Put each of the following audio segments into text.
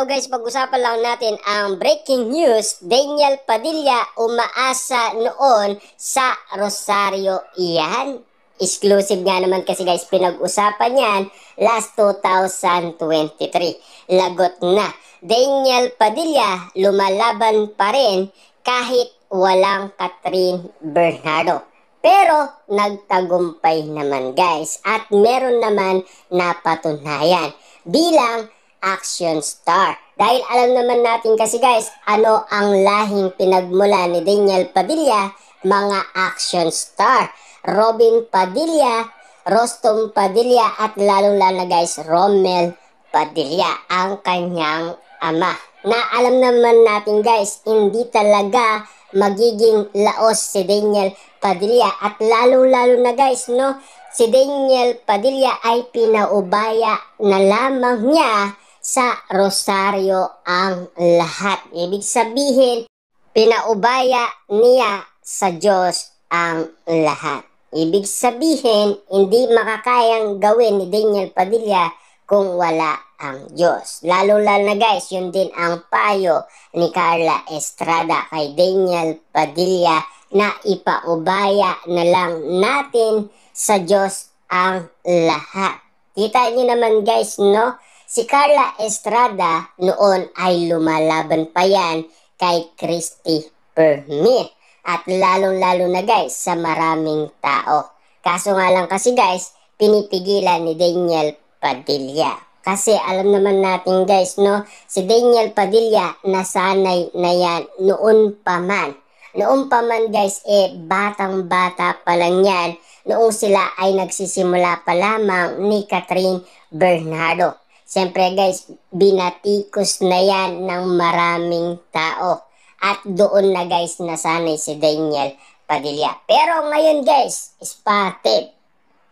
guys, pag-usapan lang natin ang breaking news. Daniel Padilla umaasa noon sa Rosario. Iyan. Exclusive nga naman kasi guys, pinag-usapan yan last 2023. Lagot na. Daniel Padilla lumalaban pa rin kahit walang Catherine Bernardo. Pero nagtagumpay naman guys at meron naman napatunayan bilang action star. Dahil alam naman natin kasi guys, ano ang lahing pinagmula ni Daniel Padilla? Mga action star. Robin Padilla, Rostom Padilla at lalong-lalo na guys, Romel Padilla ang kanyang ama. Na alam naman natin guys, hindi talaga magiging laos si Daniel Padilla at lalong-lalo na guys, no? Si Daniel Padilla ay pinaubaya na lamang niya sa Rosario ang lahat. Ibig sabihin, pinaubaya niya sa Diyos ang lahat. Ibig sabihin, hindi makakayang gawin ni Daniel Padilla kung wala ang Diyos. Lalo-lalo na guys, yun din ang payo ni Carla Estrada kay Daniel Padilla na ipaubaya na lang natin sa Diyos ang lahat. Kita niyo naman guys, no? Si Carla Estrada noon ay lumalaban pa yan kay Christy Permit. At lalong-lalo na guys sa maraming tao. Kaso nga lang kasi guys, pinipigilan ni Daniel Padilla. Kasi alam naman natin guys, no? Si Daniel Padilla nasanay na yan noon pa man. Noon pa man guys, batang-bata pa lang yan. Noong sila ay nagsisimula pa lamang ni Catherine Bernardo. Siyempre guys, binatikos na yan ng maraming tao. At doon na guys nasanay si Daniel Padilla. Pero ngayon guys, spotted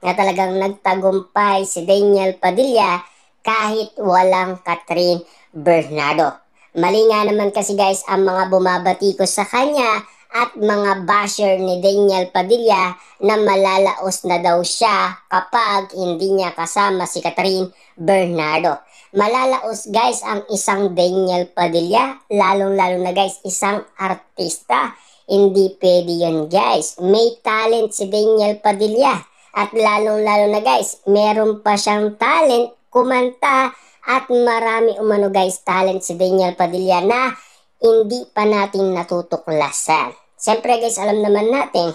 na talagang nagtagumpay si Daniel Padilla kahit walang Catherine Bernardo. Mali nga naman kasi guys ang mga bumabatikos sa kanya at mga basher ni Daniel Padilla na malalaos na daw siya kapag hindi niya kasama si Catherine Bernardo. Malalaos guys ang isang Daniel Padilla, lalong-lalo na guys isang artista. Hindi pwede yun guys. May talent si Daniel Padilla at lalong-lalo na guys, meron pa siyang talent kumanta at marami umano guys talent si Daniel Padilla na hindi pa natin natutuklasan. Siyempre guys, alam naman natin,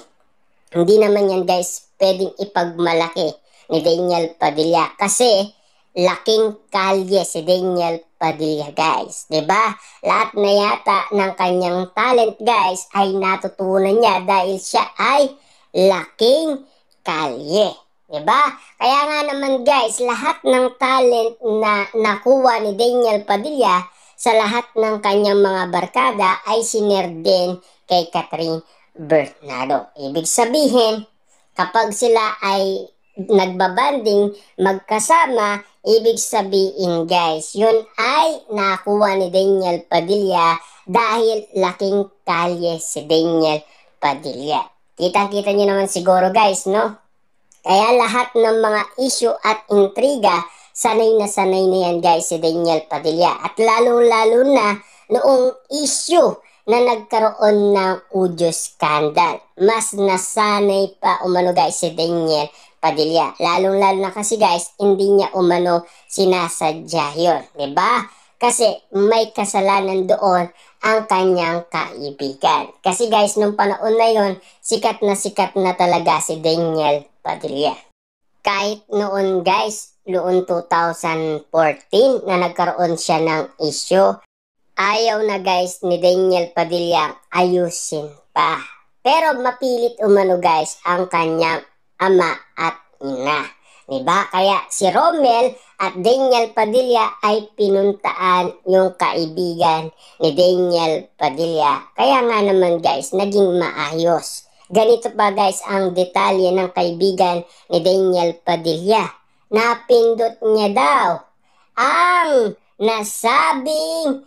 hindi naman yan guys pwedeng ipagmalaki ni Daniel Padilla kasi laking kalye si Daniel Padilla guys. 'Di ba? Lahat na yata ng kanyang talent guys ay natutunan niya dahil siya ay laking kalye. 'Di ba? Kaya nga naman guys, lahat ng talent na nakuha ni Daniel Padilla sa lahat ng kanyang mga barkada ay sinare din kay Catherine Bernardo. Ibig sabihin, kapag sila ay nagbabanding magkasama, ibig sabihin guys, yun ay nakuha ni Daniel Padilla dahil laking kalye si Daniel Padilla. Kita-kita nyo naman siguro guys, no? Kaya lahat ng mga issue at intriga, sanay na yan guys si Daniel Padilla. At lalo-lalo na noong issue na nagkaroon ng audio scandal. Mas nasanay pa umano guys si Daniel Padilla. Lalong-lalo na kasi guys, hindi niya umano sinasadya yun. Diba? Kasi may kasalanan doon ang kanyang kaibigan. Kasi guys, nung panahon na yun, sikat na talaga si Daniel Padilla. Kahit noon guys, noong 2014 na nagkaroon siya ng issue, ayaw na guys ni Daniel Padilla ayusin pa. Pero mapilit umano guys ang kanyang ama at ina. Diba? Kaya si Romel at Daniel Padilla ay pinuntaan yung kaibigan ni Daniel Padilla. Kaya nga naman guys, naging maayos. Ganito pa guys ang detalye ng kaibigan ni Daniel Padilla. Napindot niya daw ang nasabing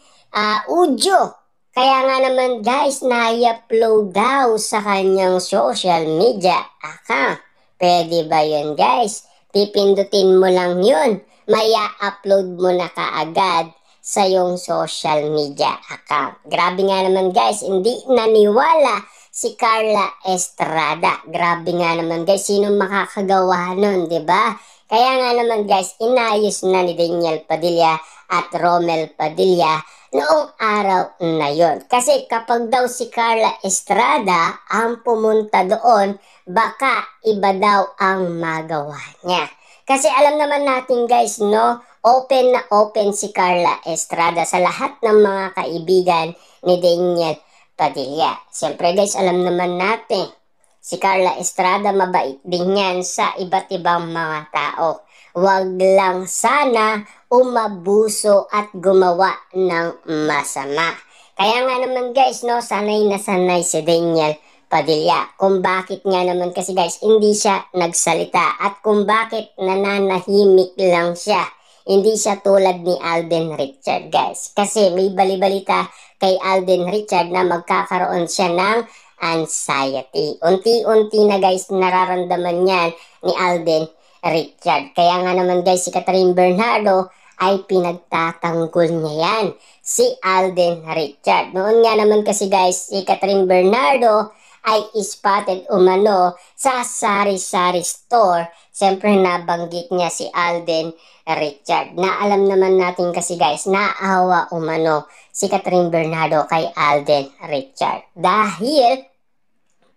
audio. Kaya nga naman guys, na-upload daw sa kanyang social media account. Pwede ba yun guys? Pipindutin mo lang yun. Maya-upload mo na kaagad sa iyong social media account. Grabe nga naman guys, hindi naniwala si Carla Estrada. Grabe nga naman guys, sino makakagawa nun, di ba? Kaya nga naman guys, inayos na ni Daniel Padilla at Romel Padilla noong araw na yon. Kasi kapag daw si Carla Estrada ang pumunta doon, baka iba daw ang magawa niya. Kasi alam naman natin guys, no, open na open si Carla Estrada sa lahat ng mga kaibigan ni Daniel Padilla. Siyempre guys, alam naman natin, si Carla Estrada mabait din yan sa iba't ibang mga tao. Huwag lang sana umabuso at gumawa ng masama. Kaya nga naman guys, no, sanay na sanay si Daniel Padilla. Kung bakit nga naman kasi guys, hindi siya nagsalita at kung bakit nananahimik lang siya. Hindi siya tulad ni Alden Richard guys. Kasi may balibalita kay Alden Richard na magkakaroon siya ng anxiety. Unti-unti na guys nararamdaman yan ni Alden Richard. Kaya nga naman guys, si Catherine Bernardo ay pinagtatanggol niya yan, si Alden Richard. Noon nga naman kasi guys, si Catherine Bernardo ay spotted umano sa sari-sari store. Siyempre nabanggit niya si Alden Richard. Na alam naman natin kasi guys, naawa umano si Catherine Bernardo kay Alden Richard. Dahil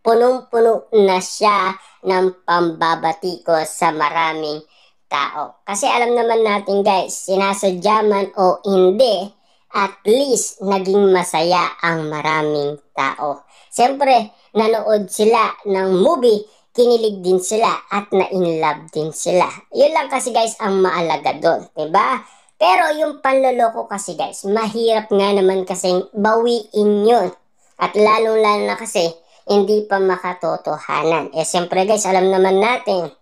punong-puno na siya ng pambabatikos sa maraming tao. Kasi alam naman natin guys, sinasadya man o hindi, at least naging masaya ang maraming tao. Siyempre, nanood sila ng movie, kinilig din sila at na-inlove din sila. Yun lang kasi guys ang maalaga doon, diba? Pero yung panloloko kasi guys, mahirap nga naman kasing bawiin yun. At lalong-lalo na kasi, hindi pa makatotohanan. Siyempre guys, alam naman natin,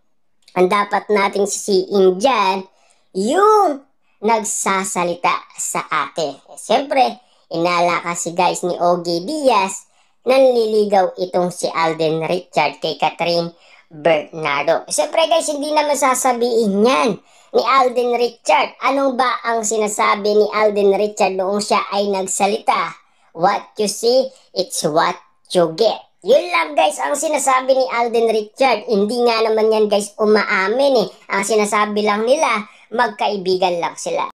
ang dapat nating sisiin dyan, yung nagsasalita sa atin. Siyempre, inala kasi guys ni Ogie Diaz, nanliligaw itong si Alden Richard kay Catherine Bernardo. Siyempre guys, hindi naman sasabihin yan ni Alden Richard. Anong ba ang sinasabi ni Alden Richard noong siya ay nagsalita? What you see, it's what you get. Yun lang guys ang sinasabi ni Alden Richard. Hindi nga naman yan guys umaamin eh. Ang sinasabi lang nila, magkaibigan lang sila.